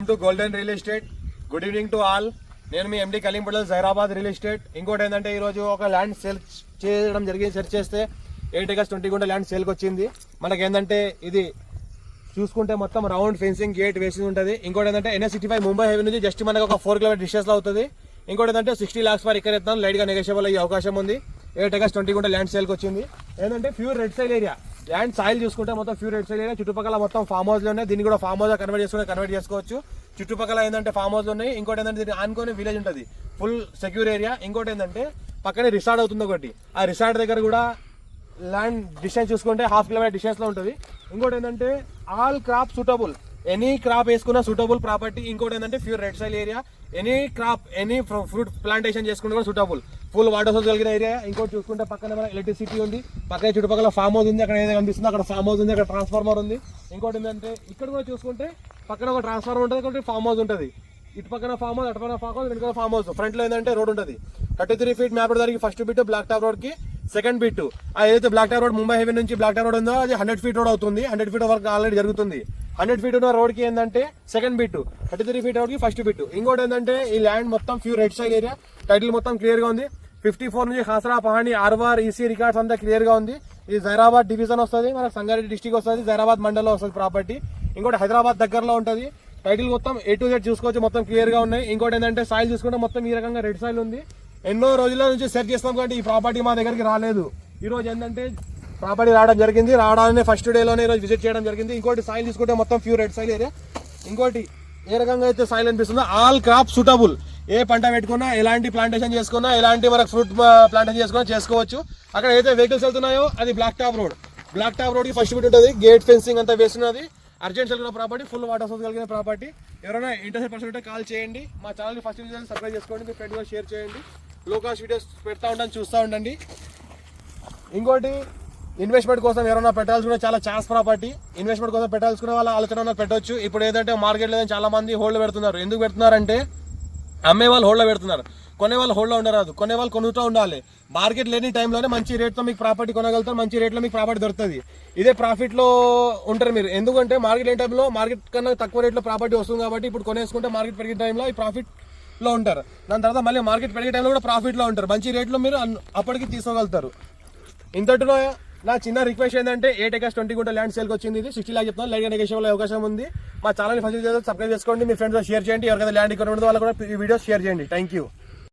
To golden real estate. Good evening to all. నేను మీ ఎండి కలీంపట్ల Zaheerabad real estate. ఇంకోటి ఏంటంటే ఈరోజు ఒక ల్యాండ్ సేల్ చేయడం జరిగింది. సెర్చ్ చేస్తే 8 acres 20 గుంట ల్యాండ్ సేల్కి వచ్చింది. మనకి ఏంటంటే ఇది చూసుకుంటే మొత్తం రౌండ్ ఫెన్సింగ్ గేట్ వేసి ఉంటుంది. ఇంకోటి ఏంటంటే NH65 ముంబై హైవే నుంచి జస్ట్ మనకు ఒక 4 km డిస్టెన్స్ లో అవుతుంది. ఇంకోటి ఏంటంటే 60 lakhs ఫర్ ఇక్కడ ఎత్తాను. లైట్ గా నెగోషియబుల్ అయ్యే అవకాశం ఉంది. 8 acres 20 గుంట ల్యాండ్ సేల్కి వచ్చింది. ఏంటంటే pure red సైల్ area. Land soil చూసుకుంటే మొత్తం ప్యూర్ రెడ్ సైల్ ఏరియా. చుట్టుపక్కల మొత్తం ఫామ్ హౌస్ లో ఉన్నాయి. దీన్ని కూడా ఫామ్ హౌస్ కన్వర్ట్ చేసుకోవచ్చు. చుట్టుపక్కల ఏంటంటే ఫామ్ హౌస్ ఉన్నాయి. ఇంకోటి ఏంటంటే దీన్ని ఆనుకొని విలేజ్ ఉంటుంది. Full secure area. ఇంకోటి ఏంటంటే పక్కనే రిసార్ట్ అవుతుంది ఒకటి. ఆ రిసార్ట్ దగ్గర కూడా ల్యాండ్ డిస్టెన్స్ చూసుకుంటే 1/2 km డిస్టెన్స్ లో ఉంటుంది. ఇంకోటి ఏంటంటే all crop suitable. Any crop వేసుకున్న సూటబుల్ ప్రాపర్టీ. ఇంకోటి ఏంటంటే pure red సైల్ area. Any crop any fruit plantation చేసుకుంటే కూడా సూటబుల్. ఫుల్ వాటర్ సోర్స్ కలిగిన ఏరియా. ఇంకోటి చూసుకుంటే పక్కన మన ఎలక్ట్రిసిటీ ఉంది. పక్కన చుట్టుపక్కల ఫామ్ హౌస్ ఉంది. అక్కడ ఏదైనా కనిపిస్తుంది అక్కడ ఫామ్ హౌస్ ఉంది. అక్కడ ట్రాన్స్ఫార్మర్ ఉంది. ఇంకోటి ఏంటంటే ఇక్కడ కూడా చూసుకుంటే పక్కన ఒక ట్రాన్స్ఫార్మర్ ఉంటుంది. ఒకటి ఫామ్ హౌస్ ఉంటుంది. ఇటు పక్కన ఫామ్ హౌస్, అటు పక్కన ఫామ్ హౌస్, వెనకాల ఫామ్ హౌస్. ఫ్రంట్ లో ఏంటంటే రోడ్ ఉంటుంది. 33 feet మ్యాప్ దానికి first bit black top road కి సెకండ్ బిట్. ఏదైతే black top road Mumbai highway నుంచి బ్లాక్ టాప్ రోడ్ ఉందో అది 100 feet రోడ్ అవుతుంది. 100 feet వరకు ఆల్రెడీ జరుగుతుంది. 100 feet ఉన్న రోడ్ కి ఏంటంటే సెకండ్ బిట్, 33 feet రోడ్ కి ఫస్ట్ బిట్. ఇంకోటి ఏంటంటే ఈ ల్యాండ్ మొత్తం ప్యూర్ రెడ్ సైల్ ఏరియా. టైటిల్ మొత్తం క్లియర్ గా ఉంది. 54 నుంచి హాసరా, పహాణి, ఆర్వార్, ఈసీ రికార్డ్స్ అంతా క్లియర్ గా ఉంది. ఇది జైరాబాద్ డివిజన్ వస్తుంది. మనకు సంగారెడ్డి డిస్టిక్ వస్తుంది. జైరాబాద్ మండలంలో వస్తుంది ప్రాపర్టీ. ఇంకోటి హైదరాబాద్ దగ్గరలో ఉంటుంది. టైటిల్ మొత్తం A to Z చూసుకోవచ్చు. మొత్తం క్లియర్ గా ఉన్నాయి. ఇంకోటి ఏంటంటే సాయిల్ చూసుకుంటే మొత్తం ఈ రకంగా రెడ్ సాయిల్ ఉంది. ఎన్నో రోజుల నుంచి సెర్చ్ చేస్తాం కాబట్టి ఈ ప్రాపర్టీ మా దగ్గరికి రాలేదు. ఈ రోజు ఏంటంటే ప్రాపర్టీ రావడం జరిగింది. రావడానే ఫస్ట్ డేలోనే ఈరోజు విజిట్ చేయడం జరిగింది. ఇంకోటి సాయిల్ చూసుకుంటే మొత్తం ప్యూర్ రెడ్ సాయిల్ ఏరియా. ఇంకోటి ఏ రకంగా అయితే సాయిల్ అనిపిస్తుందో ఆల్ క్రాప్ సూటబుల్. ఏ పంట పెట్టుకున్నా, ఎలాంటి ప్లాంటేషన్ చేసుకున్నా, ఎలాంటి మనకు ఫ్రూట్ ప్లాంటేషన్ చేసుకున్నా చేసుకోవచ్చు. అక్కడ ఏదైతే వెహికల్స్ వెళ్తున్నాయో అది black top road. Black top road కి ఫస్ట్ బిట్ ఉంటుంది. గేట్ ఫెన్సింగ్ అంతా వేస్తున్నది. అర్జెంట్ కలిగిన ప్రాపర్టీ, ఫుల్ వాటర్ సోర్స్ కలిగిన ప్రాపర్టీ. ఎవరైనా ఇంట్రెస్ట్ పర్సన్ ఉంటే కాల్ చేయండి. మా ఛానల్ని ఫస్ట్ సబ్స్క్రైబ్ చేసుకోండి. మీ ఫ్రెండ్ షేర్ చేయండి. లో కాస్ట్ వీడియోస్ పెడతా ఉండండి, చూస్తూ ఉండండి. ఇంకోటి ఇన్వెస్ట్మెంట్ కోసం ఎవరైనా పెట్టాల్సుకున్న చాలా ఛాన్స్ ప్రాపర్టీ. ఇన్వెస్ట్మెంట్ కోసం పెట్టాల్సుకునే వాళ్ళ ఆలోచన పెట్టవచ్చు. ఇప్పుడు ఏదంటే మార్కెట్ లేదని చాలా మంది హోల్డ్ పెడుతున్నారు. ఎందుకు పెడుతున్నారంటే అమ్మే వాళ్ళు హోల్డ్లో పెడుతున్నారు. కొనే వాళ్ళు హోల్డ్లో ఉండరాదు. కొనే వాళ్ళు కొనుతూ ఉండాలి. మార్కెట్ లేని టైంలోనే మంచి రేట్తో మీకు ప్రాపర్టీ కొనగలుగుతారు. మంచి రేట్లో మీకు ప్రాపర్టీ దొరుకుతుంది. ఇదే ప్రాఫిట్లో ఉంటారు మీరు. ఎందుకంటే మార్కెట్ లేని టైంలో మార్కెట్ కన్నా తక్కువ రేట్లో ప్రాపర్టీ వస్తుంది కాబట్టి ఇప్పుడు కొనేసుకుంటే మార్కెట్ పెరిగే టైంలో ఈ ప్రాఫిట్లో ఉంటారు. దాని తర్వాత మళ్ళీ మార్కెట్ పెరిగే టైంలో కూడా ప్రాఫిట్లో ఉంటారు. మంచి రేట్లో మీరు అప్పటికి తీసుకోగలుగుతారు. ఇంతటిలో నా చిన్న రిక్వెస్ట్ ఏంటంటే 8 acres 20 గుంట ల్యాండ్ సేల్కి వచ్చింది. ఇది 60 lakhs చెప్తాను. లైట్ నెగోషియబుల్ అవకాశం ఉంది. మా ఛానల్ని ఫస్ట్ సబ్స్క్రైబ్ చేసుకోండి. మీ ఫ్రెండ్స్ షేర్ చేయండి. ఎవరికైతే ల్యాండ్ ఇక్కడ ఉండదో వాళ్ళు కూడా ఈ వీడియోస్ షేర్ చేయండి. Thank you.